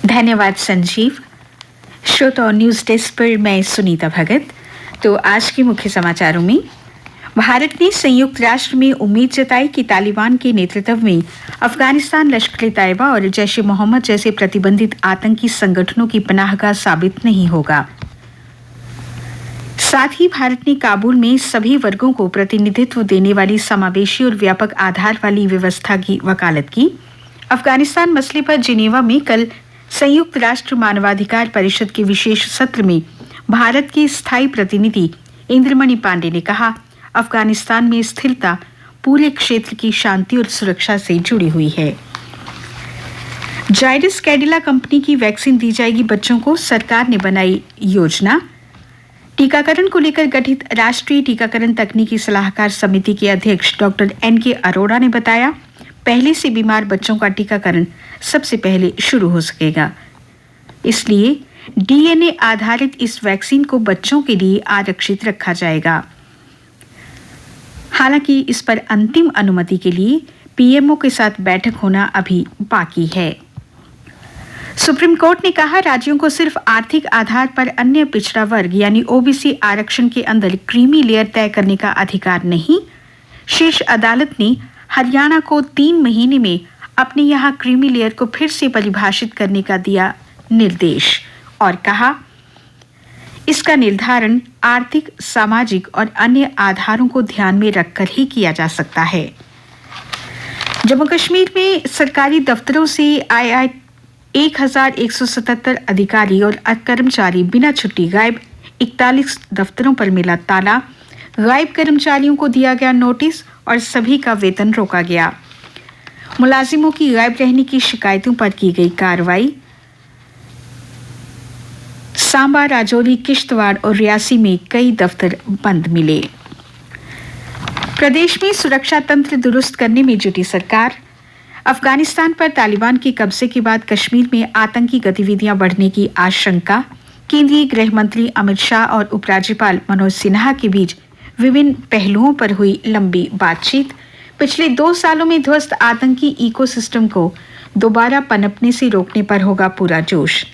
धन्यवाद संजीव। श्रोता news desk पर मैं सुनीता भगत। तो आज के मुख्य समाचारों में भारत ने संयुक्त राष्ट्र में उम्मीद जताई कि तालिबान के नेतृत्व में अफगानिस्तान लश्कर-ए-तैयबा और जैश-ए-मोहम्मद जैसे प्रतिबंधित आतंकी संगठनों की पनाहगाह साबित नहीं होगा। साथ ही भारत ने काबुल में सभी वर्गों को प्रतिनिधित्व देने वाली समावेशी और व्यापक आधार वाली व्यवस्था की वकालत की। अफगानिस्तान मसले पर जिनेवा में कल संयुक्त राष्ट्र मानवाधिकार परिषद के विशेष सत्र में भारत के स्थायी प्रतिनिधि इंद्रमणि पांडे ने कहा, अफगानिस्तान में स्थिरता पूरे क्षेत्र की शांति और सुरक्षा से जुड़ी हुई है। जायडस कैडिला कंपनी की वैक्सीन दी जाएगी बच्चों को, सरकार ने बनाई योजना। टीकाकरण को लेकर गठित राष्ट्रीय टीकाकरण तकनीकी सलाहकार समिति के अध्यक्ष डॉक्टर NK अरोड़ा ने बताया, पहले से बीमार बच्चों का टीकाकरण सबसे पहले शुरू हो सकेगा। इसलिए DNA आधारित इस वैक्सीन को बच्चों के लिए आरक्षित रखा जाएगा। हालांकि इस पर अंतिम अनुमति के लिए PMO के साथ बैठक होना अभी बाकी है। सुप्रीम कोर्ट ने कहा, राज्यों को सिर्फ आर्थिक आधार पर अन्य पिछड़ा वर्ग यानी OBC आरक्षण के अंदर क्रीमी लेयर तय करने का अधिकार नहीं। शीर्ष अदालत ने हरियाणा को 3 महीने में अपने यहाँ क्रीमी लेयर को फिर से परिभाषित करने का दिया निर्देश और कहा, इसका निर्धारण आर्थिक, सामाजिक और अन्य आधारों को ध्यान में रखकर ही किया जा सकता है। जम्मू कश्मीर में सरकारी दफ्तरों से आए 1177 अधिकारी और कर्मचारी बिना छुट्टी गायब। 41 दफ्तरों पर मिला ताला। गायब कर्मचारियों को दिया गया नोटिस और सभी का वेतन रोका गया। मुलाजिमों की गायब रहने की शिकायतों पर की गई कार्रवाई। सांबा, राजौरी, किश्तवाड़ और रियासी में कई दफ्तर बंद मिले। प्रदेश में सुरक्षा तंत्र दुरुस्त करने में जुटी सरकार। अफगानिस्तान पर तालिबान के कब्जे के बाद कश्मीर में आतंकी गतिविधियां बढ़ने की आशंका। केंद्रीय गृह मंत्री अमित शाह और उपराज्यपाल मनोज सिन्हा के बीच विभिन्न पहलुओं पर हुई लंबी बातचीत। पिछले 2 सालों में ध्वस्त आतंकी इकोसिस्टम को दोबारा पनपने से रोकने पर होगा पूरा जोश।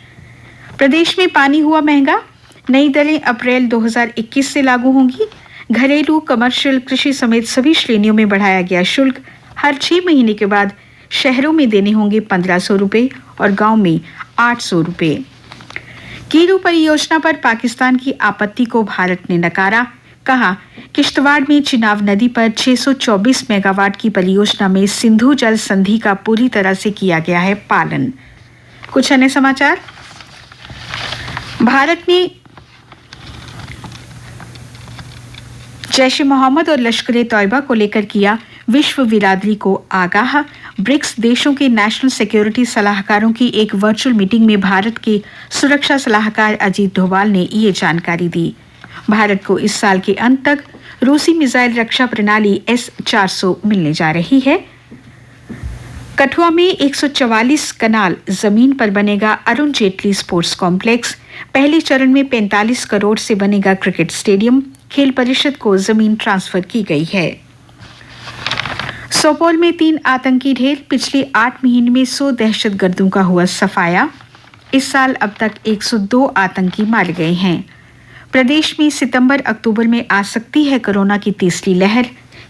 प्रदेश में पानी हुआ महंगा। नई दरें अप्रैल 2021 से लागू होंगी। घरेलू, कमर्शियल, कृषि समेत सभी श्रेणियों में बढ़ाया गया शुल्क। हर 6 महीने के बाद शहरों में देने होंगे 1500 रुपए और गांव में 800 रुपए। कीरू परियोजना पर पाकिस्तान की आपत्ति को भारत ने नकारा। कहा, किश्तवाड़ में चिनाब नदी पर 624 मेगावाट की परियोजना में सिंधु जल संधि का पूरी तरह से किया गया है पालन। कुछ अन्य समाचार। भारत ने जैश-ए-मोहम्मद और लश्कर-ए-तैयबा को लेकर किया विश्व बिरादरी को आगाह। ब्रिक्स देशों के नेशनल सिक्योरिटी सलाहकारों की एक वर्चुअल मीटिंग में भारत के सुरक्षा सलाहकार अजीत डोभाल ने ये जानकारी दी। भारत को इस साल के अंत तक रूसी मिसाइल रक्षा प्रणाली S-400 मिलने जा रही है। कठुआ में 144 कनाल जमीन पर बनेगा अरुण जेटली स्पोर्ट्स कॉम्प्लेक्स। पहले चरण में 45 करोड़ से बनेगा क्रिकेट स्टेडियम। खेल परिषद को जमीन ट्रांसफर की गई है। सोपोर में 3 आतंकी ढेर। पिछले 8 महीने में 100 दहशतगर्दों का हुआ सफाया। इस साल अब तक 102 आतंकी मारे गए हैं। प्रदेश में सितंबर-अक्टूबर में आ सकती है कोरोना की तीसरी लहर।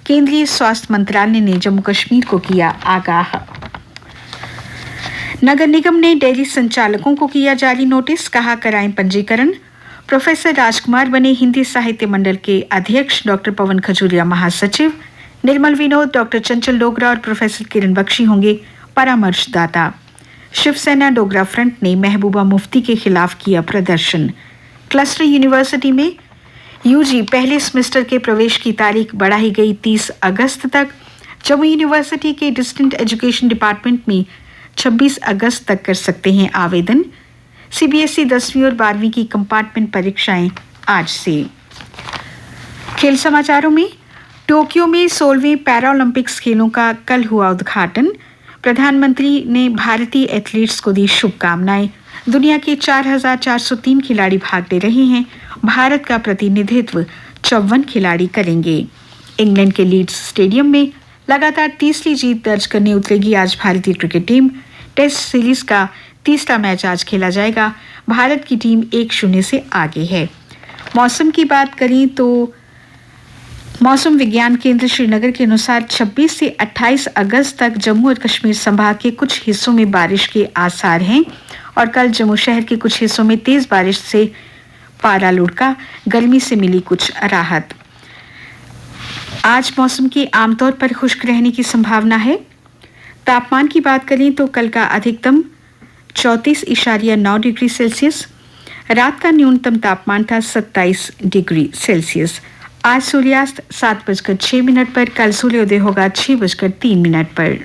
केंद्रीय स्वास्थ्य मंत्रालय ने जम्मू कश्मीर को किया आगाह। नगर निगम ने डेयरी संचालकों को किया जारी नोटिस। कहा, कराएं पंजीकरण। प्रोफेसर राजकुमार बने हिंदी साहित्य मंडल के अध्यक्ष। डॉक्टर पवन खजूरिया महासचिव। निर्मल विनोद, डॉक्टर चंचल डोगरा और प्रोफेसर किरण बख्शी होंगे परामर्शदाता। शिवसेना डोगरा फ्रंट ने महबूबा मुफ्ती के खिलाफ किया प्रदर्शन। क्लस्टर यूनिवर्सिटी में UG पहले सेमेस्टर के प्रवेश की तारीख बढ़ाई गई 30 अगस्त तक। जम्मू यूनिवर्सिटी के डिस्टेंट एजुकेशन डिपार्टमेंट में 26 अगस्त तक कर सकते हैं आवेदन। CBSE 10वीं और 12वीं की कंपार्टमेंट परीक्षाएं आज से। खेल समाचारों में टोक्यो में 16वें पैरालंपिक्स खेलों का कल हुआ उद्घाटन। प्रधानमंत्री ने भारतीय एथलीट्स को दी शुभकामनाएं। दुनिया के 4,403 खिलाड़ी भाग ले रहे हैं। भारत का प्रतिनिधित्व 54 खिलाड़ी करेंगे। इंग्लैंड के लीड्स स्टेडियम में लगातार तीसरी जीत दर्ज करने उतरेगी आज भारतीय क्रिकेट टीम। टेस्ट सीरीज का तीसरा मैच आज खेला जाएगा। भारत की टीम 1-0 से आगे है। मौसम की बात करें तो मौसम विज्ञान केंद्र श्रीनगर के अनुसार 26 से 28 अगस्त तक जम्मू और कश्मीर संभाग के कुछ हिस्सों में बारिश के आसार हैं और कल जम्मू शहर के कुछ हिस्सों में तेज बारिश से पारा लुढ़का, गर्मी से मिली कुछ राहत। आज मौसम की आमतौर पर खुश्क रहने की संभावना है। तापमान की बात करें तो कल का अधिकतम 34.9 डिग्री सेल्सियस, रात का न्यूनतम तापमान था 27 डिग्री सेल्सियस। आज सूर्यास्त 7:06 पर, कल सूर्योदय होगा 6:03 पर।